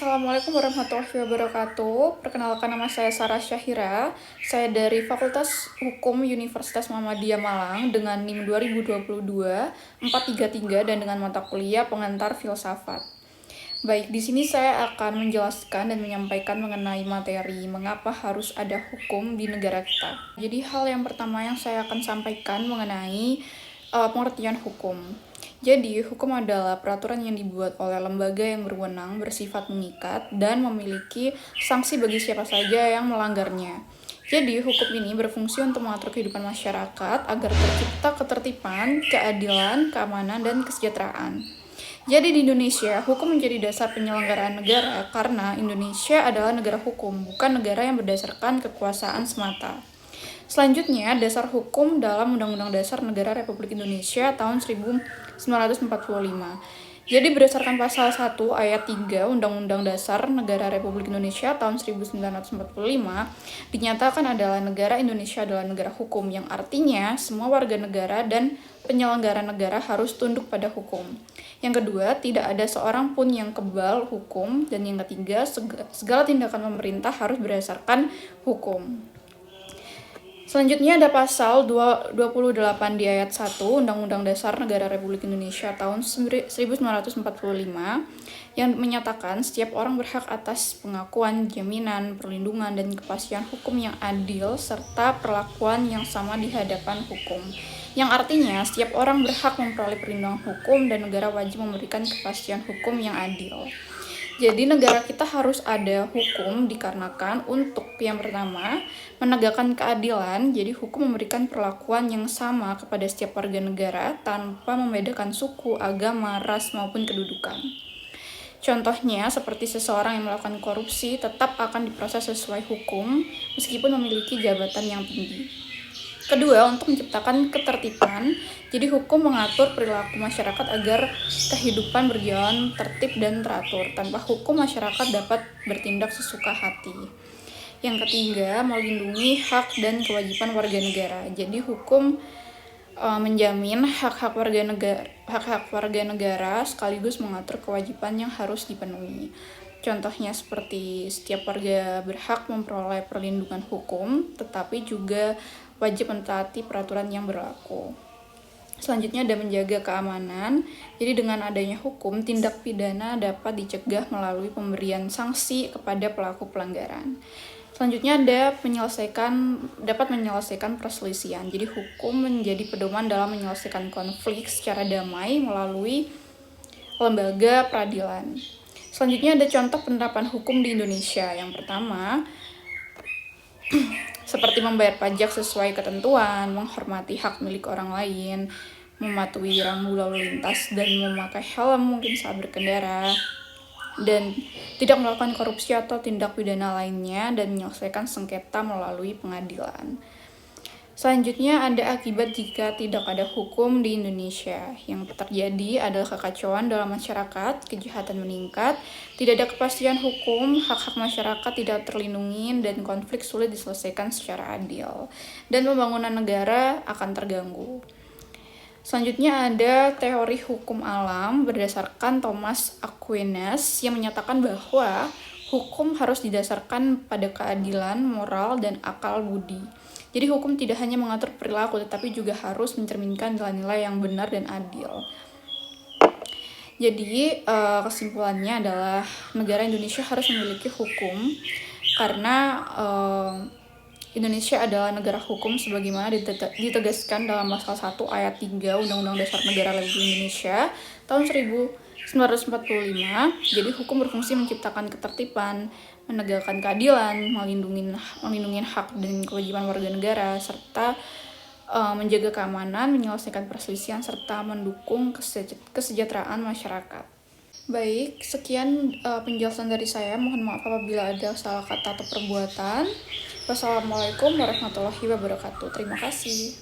Assalamualaikum warahmatullahi wabarakatuh. Perkenalkan, nama saya Sarah Syahira. Saya dari Fakultas Hukum Universitas Muhammadiyah Malang dengan NIM 2022 433 dan dengan mata kuliah pengantar filsafat. Baik, di sini saya akan menjelaskan dan menyampaikan mengenai materi mengapa harus ada hukum di negara kita. Jadi hal yang pertama yang saya akan sampaikan mengenai pengertian hukum. Jadi, hukum adalah peraturan yang dibuat oleh lembaga yang berwenang, bersifat mengikat, dan memiliki sanksi bagi siapa saja yang melanggarnya. Jadi, hukum ini berfungsi untuk mengatur kehidupan masyarakat agar tercipta ketertiban, keadilan, keamanan, dan kesejahteraan. Jadi di Indonesia, hukum menjadi dasar penyelenggaraan negara karena Indonesia adalah negara hukum, bukan negara yang berdasarkan kekuasaan semata. Selanjutnya, dasar hukum dalam Undang-Undang Dasar Negara Republik Indonesia tahun 1945. Jadi berdasarkan pasal 1 ayat 3 Undang-Undang Dasar Negara Republik Indonesia tahun 1945, dinyatakan adalah negara Indonesia adalah negara hukum, yang artinya semua warga negara dan penyelenggara negara harus tunduk pada hukum. Yang kedua, tidak ada seorang pun yang kebal hukum. Dan yang ketiga, segala tindakan pemerintah harus berdasarkan hukum. Selanjutnya ada pasal 28 di ayat 1 Undang-Undang Dasar Negara Republik Indonesia tahun 1945 yang menyatakan setiap orang berhak atas pengakuan, jaminan, perlindungan, dan kepastian hukum yang adil serta perlakuan yang sama di hadapan hukum. Yang artinya setiap orang berhak memperoleh perlindungan hukum dan negara wajib memberikan kepastian hukum yang adil. Jadi negara kita harus ada hukum dikarenakan untuk yang pertama menegakkan keadilan. Jadi hukum memberikan perlakuan yang sama kepada setiap warga negara tanpa membedakan suku, agama, ras maupun kedudukan. Contohnya seperti seseorang yang melakukan korupsi tetap akan diproses sesuai hukum meskipun memiliki jabatan yang tinggi. Kedua, untuk menciptakan ketertiban, jadi hukum mengatur perilaku masyarakat agar kehidupan berjalan tertib dan teratur. Tanpa hukum, masyarakat dapat bertindak sesuka hati. Yang ketiga, melindungi hak dan kewajiban warga negara. Jadi hukum menjamin hak-hak warga negara sekaligus mengatur kewajiban yang harus dipenuhi. Contohnya seperti setiap warga berhak memperoleh perlindungan hukum, tetapi juga wajib mentaati peraturan yang berlaku. Selanjutnya ada menjaga keamanan. Jadi dengan adanya hukum, tindak pidana dapat dicegah melalui pemberian sanksi kepada pelaku pelanggaran. Selanjutnya ada dapat menyelesaikan perselisihan. Jadi hukum menjadi pedoman dalam menyelesaikan konflik secara damai melalui lembaga peradilan. Selanjutnya ada contoh penerapan hukum di Indonesia. Yang pertama, seperti membayar pajak sesuai ketentuan, menghormati hak milik orang lain, mematuhi rambu lalu lintas, dan memakai helm mungkin saat berkendara, dan tidak melakukan korupsi atau tindak pidana lainnya, dan menyelesaikan sengketa melalui pengadilan. Selanjutnya ada akibat jika tidak ada hukum di Indonesia. Yang terjadi adalah kekacauan dalam masyarakat, kejahatan meningkat, tidak ada kepastian hukum, hak-hak masyarakat tidak terlindungi, dan konflik sulit diselesaikan secara adil. Dan pembangunan negara akan terganggu. Selanjutnya ada teori hukum alam berdasarkan Thomas Aquinas yang menyatakan bahwa hukum harus didasarkan pada keadilan, moral, dan akal budi. Jadi hukum tidak hanya mengatur perilaku, tetapi juga harus mencerminkan nilai-nilai yang benar dan adil. Jadi kesimpulannya adalah negara Indonesia harus memiliki hukum karena Indonesia adalah negara hukum sebagaimana ditegaskan dalam pasal 1 ayat 3 Undang-Undang Dasar Negara Republik Indonesia tahun 1945. Jadi hukum berfungsi menciptakan ketertiban, menegakkan keadilan, melindungi hak dan kewajiban warga negara, serta menjaga keamanan, menyelesaikan perselisihan, serta mendukung kesejahteraan masyarakat. Baik, sekian penjelasan dari saya. Mohon maaf apabila ada salah kata atau perbuatan. Wassalamualaikum warahmatullahi wabarakatuh. Terima kasih.